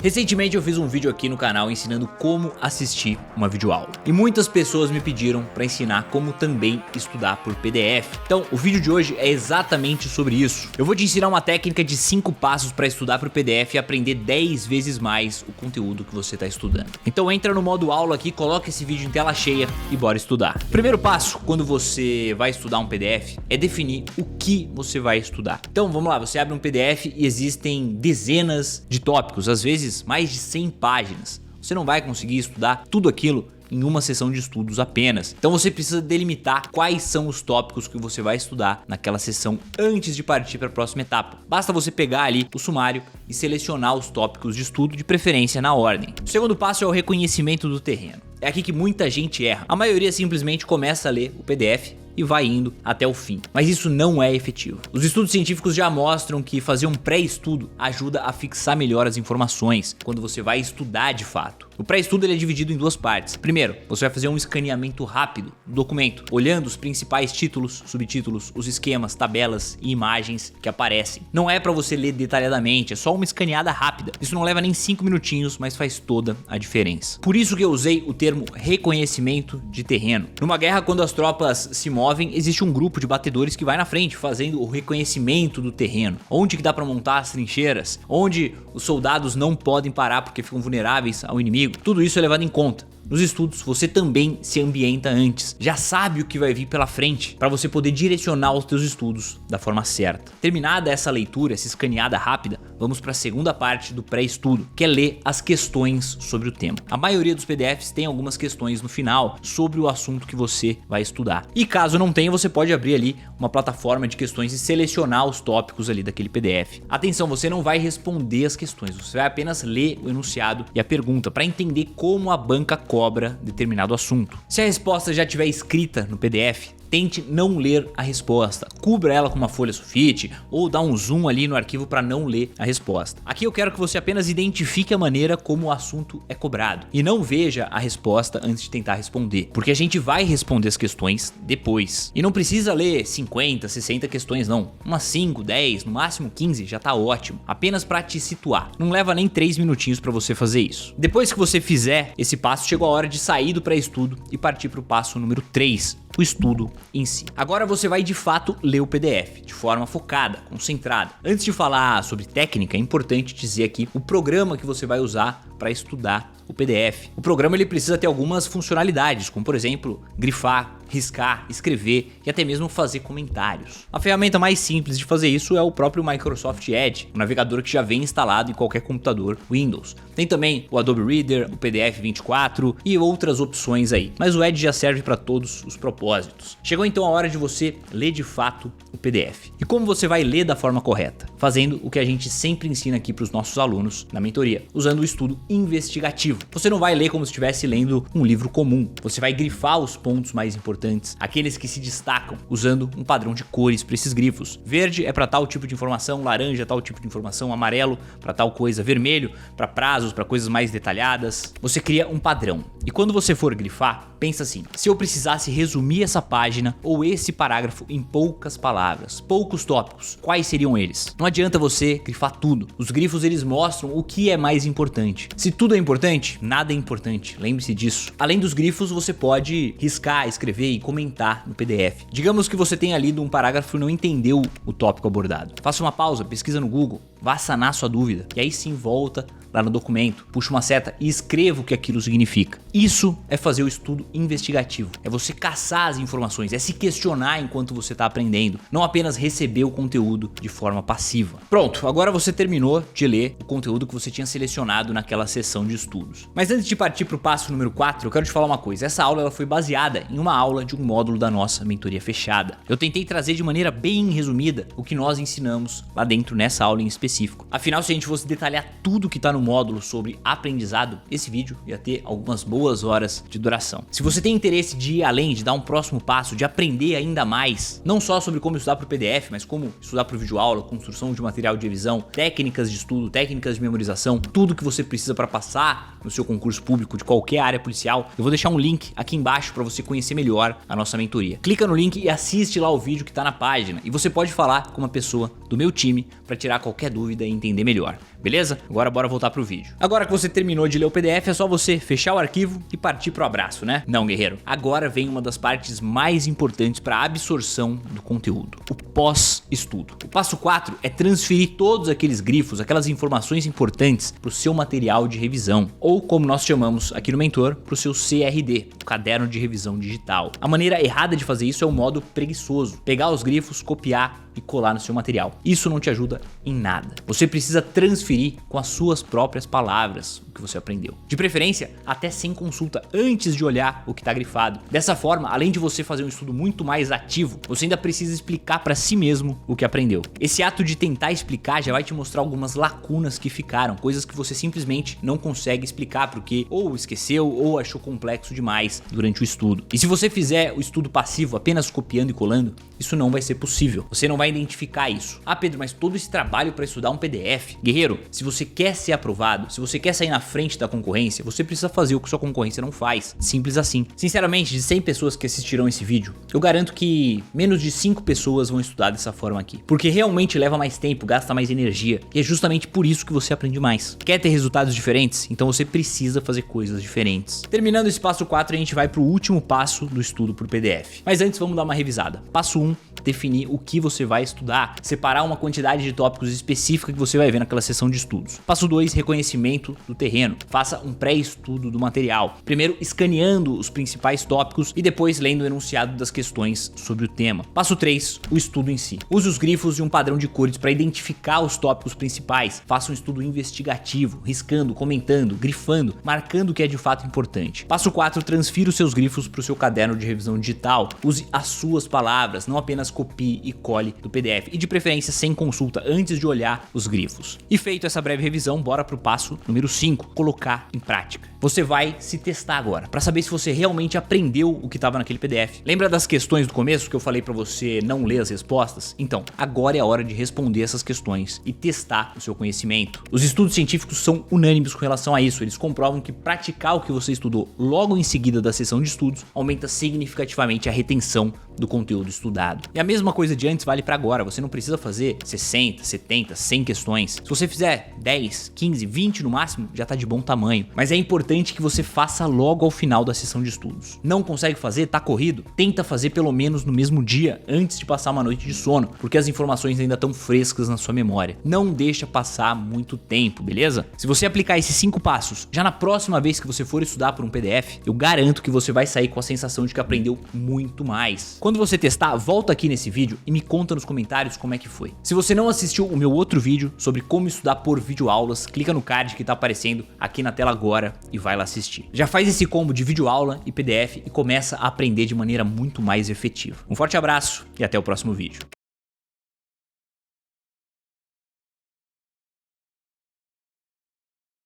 Recentemente eu fiz um vídeo aqui no canal ensinando como assistir uma videoaula. E muitas pessoas me pediram para ensinar como também estudar por PDF. Então o vídeo de hoje é exatamente sobre isso. Eu vou te ensinar uma técnica de 5 passos para estudar por PDF e aprender 10 vezes mais o conteúdo que você está estudando. Então entra no modo aula aqui, coloca esse vídeo em tela cheia e bora estudar. Primeiro passo, quando você vai estudar um PDF, é definir o que você vai estudar. Então vamos lá, você abre um PDF e existem dezenas de tópicos, às vezes mais de 100 páginas. Você não vai conseguir estudar tudo aquilo em uma sessão de estudos apenas. Então você precisa delimitar quais são os tópicos que você vai estudar naquela sessão antes de partir para a próxima etapa. Basta você pegar ali o sumário e selecionar os tópicos de estudo, de preferência na ordem. O segundo passo é o reconhecimento do terreno. É aqui que muita gente erra. A maioria simplesmente começa a ler o PDF e vai indo até o fim. Mas isso não é efetivo. Os estudos científicos já mostram que fazer um pré-estudo ajuda a fixar melhor as informações quando você vai estudar de fato. O pré-estudo ele é dividido em duas partes. Primeiro, você vai fazer um escaneamento rápido do documento, olhando os principais títulos, subtítulos, os esquemas, tabelas e imagens que aparecem. Não é para você ler detalhadamente, é só uma escaneada rápida. Isso não leva nem 5 minutinhos, mas faz toda a diferença. Por isso que eu usei o termo reconhecimento de terreno. Numa guerra, quando as tropas se movem, existe um grupo de batedores que vai na frente, fazendo o reconhecimento do terreno. Onde que dá para montar as trincheiras, onde os soldados não podem parar porque ficam vulneráveis ao inimigo. Tudo isso é levado em conta. Nos estudos, você também se ambienta antes, já sabe o que vai vir pela frente, para você poder direcionar os teus estudos da forma certa. Terminada essa leitura, essa escaneada rápida, vamos para a segunda parte do pré-estudo, que é ler as questões sobre o tema. A maioria dos PDFs tem algumas questões no final sobre o assunto que você vai estudar. E caso não tenha, você pode abrir ali uma plataforma de questões e selecionar os tópicos ali daquele PDF. Atenção, você não vai responder as questões, você vai apenas ler o enunciado e a pergunta para entender como a banca cobra determinado assunto. Se a resposta já estiver escrita no PDF, tente não ler a resposta, cubra ela com uma folha sulfite ou dá um zoom ali no arquivo para não ler a resposta. Aqui eu quero que você apenas identifique a maneira como o assunto é cobrado e não veja a resposta antes de tentar responder, porque a gente vai responder as questões depois. E não precisa ler 50, 60 questões não, umas 5, 10, no máximo 15 já tá ótimo, apenas para te situar. Não leva nem 3 minutinhos para você fazer isso. Depois que você fizer esse passo, chegou a hora de sair do pré-estudo e partir para o passo número 3, o estudo em si. Agora você vai de fato ler o PDF de forma focada, concentrada. Antes de falar sobre técnica, é importante dizer aqui o programa que você vai usar para estudar o PDF. O programa ele precisa ter algumas funcionalidades, como por exemplo, grifar, riscar, escrever e até mesmo fazer comentários. A ferramenta mais simples de fazer isso é o próprio Microsoft Edge, um navegador que já vem instalado em qualquer computador Windows. Tem também o Adobe Reader, o PDF 24 e outras opções aí, mas o Edge já serve para todos os propósitos. Chegou então a hora de você ler de fato o PDF. E como você vai ler da forma correta? Fazendo o que a gente sempre ensina aqui para os nossos alunos na mentoria, usando o estudo investigativo. Você não vai ler como se estivesse lendo um livro comum, você vai grifar os pontos mais importantes, aqueles que se destacam, usando um padrão de cores para esses grifos. Verde é para tal tipo de informação, laranja é tal tipo de informação, amarelo para tal coisa, vermelho para prazos, para coisas mais detalhadas. Você cria um padrão. E quando você for grifar, pensa assim: se eu precisasse resumir essa página ou esse parágrafo em poucas palavras, poucos tópicos, quais seriam eles? Não adianta você grifar tudo. Os grifos eles mostram o que é mais importante. Se tudo é importante, nada é importante. Lembre-se disso. Além dos grifos, você pode riscar, escrever e comentar no PDF. Digamos que você tenha lido um parágrafo e não entendeu o tópico abordado. Faça uma pausa, pesquisa no Google, vá sanar sua dúvida e aí sim volta lá no documento, puxa uma seta e escreva o que aquilo significa. Isso é fazer o estudo investigativo, é você caçar as informações, é se questionar enquanto você está aprendendo, não apenas receber o conteúdo de forma passiva. Pronto, agora você terminou de ler o conteúdo que você tinha selecionado naquela sessão de estudos. Mas antes de partir para o passo número 4, eu quero te falar uma coisa. Essa aula ela foi baseada em uma aula de um módulo da nossa mentoria fechada. Eu tentei trazer de maneira bem resumida o que nós ensinamos lá dentro nessa aula em específico. Afinal, se a gente fosse detalhar tudo que está no módulo sobre aprendizado, esse vídeo ia ter algumas boas horas de duração. Se você tem interesse de ir além, de dar um próximo passo, de aprender ainda mais, não só sobre como estudar para o PDF, mas como estudar para o videoaula, construção de material de revisão, técnicas de estudo, técnicas de memorização, tudo que você precisa para passar no seu concurso público de qualquer área policial, eu vou deixar um link aqui embaixo para você conhecer melhor a nossa mentoria. Clica no link e assiste lá o vídeo que está na página e você pode falar com uma pessoa do meu time para tirar qualquer dúvida e entender melhor, beleza? Agora bora voltar pro vídeo. Agora que você terminou de ler o PDF, é só você fechar o arquivo e partir pro abraço, né? Não, guerreiro. Agora vem uma das partes mais importantes para a absorção do conteúdo, o pós-estudo. O passo 4 é transferir todos aqueles grifos, aquelas informações importantes pro seu material de revisão, ou como nós chamamos aqui no Mentor, pro seu CRD, o caderno de revisão digital. A maneira errada de fazer isso é o modo preguiçoso, pegar os grifos, copiar e colar no seu material. Isso não te ajuda em nada. Você precisa transferir com as suas próprias palavras o que você aprendeu. De preferência, até sem consulta, antes de olhar o que está grifado. Dessa forma, além de você fazer um estudo muito mais ativo, você ainda precisa explicar para si mesmo o que aprendeu. Esse ato de tentar explicar já vai te mostrar algumas lacunas que ficaram, coisas que você simplesmente não consegue explicar porque ou esqueceu ou achou complexo demais durante o estudo. E se você fizer o estudo passivo apenas copiando e colando, isso não vai ser possível. Você não vai identificar isso. Ah, Pedro, mas todo esse trabalho para estudar um PDF? Guerreiro, se você quer ser aprovado, se você quer sair na frente da concorrência, você precisa fazer o que sua concorrência não faz. Simples assim. Sinceramente, de 100 pessoas que assistirão esse vídeo, eu garanto que menos de 5 pessoas vão estudar dessa forma aqui. Porque realmente leva mais tempo, gasta mais energia. E é justamente por isso que você aprende mais. Quer ter resultados diferentes? Então você precisa fazer coisas diferentes. Terminando esse passo 4, a gente vai para o último passo do estudo por PDF. Mas antes vamos dar uma revisada. Passo 1, definir o que você vai estudar, separar uma quantidade de tópicos específica que você vai ver naquela sessão de estudos. Passo 2, reconhecimento do terreno. Faça um pré-estudo do material. Primeiro escaneando os principais tópicos e depois lendo o enunciado das questões sobre o tema. Passo 3, o estudo em si. Use os grifos e um padrão de cores para identificar os tópicos principais. Faça um estudo investigativo, riscando, comentando, grifando, marcando o que é de fato importante. Passo 4, transfira os seus grifos para o seu caderno de revisão digital. Use as suas palavras, não apenas copie e cole do PDF e de preferência sem consulta antes de olhar os grifos. E feito essa breve revisão, bora pro passo número 5, colocar em prática. Você vai se testar agora para saber se você realmente aprendeu o que estava naquele PDF. Lembra das questões do começo que eu falei para você não ler as respostas? Então, agora é a hora de responder essas questões e testar o seu conhecimento. Os estudos científicos são unânimes com relação a isso. Eles comprovam que praticar o que você estudou logo em seguida da sessão de estudos aumenta significativamente a retenção do conteúdo estudado. E a mesma coisa de antes vale para agora. Você não precisa fazer 60, 70, 100 questões. Se você fizer 10, 15, 20 no máximo, já tá de bom tamanho. Mas é importante que você faça logo ao final da sessão de estudos. Não consegue fazer? Tá corrido? Tenta fazer pelo menos no mesmo dia, antes de passar uma noite de sono, porque as informações ainda estão frescas na sua memória. Não deixa passar muito tempo, beleza? Se você aplicar esses 5 passos, já na próxima vez que você for estudar por um PDF, eu garanto que você vai sair com a sensação de que aprendeu muito mais. Quando você testar, volta aqui nesse vídeo e me conta nos comentários como é que foi. Se você não assistiu o meu outro vídeo sobre como estudar por videoaulas, clica no card que tá aparecendo aqui na tela agora e vai lá assistir. Já faz esse combo de videoaula e PDF e começa a aprender de maneira muito mais efetiva. Um forte abraço e até o próximo vídeo.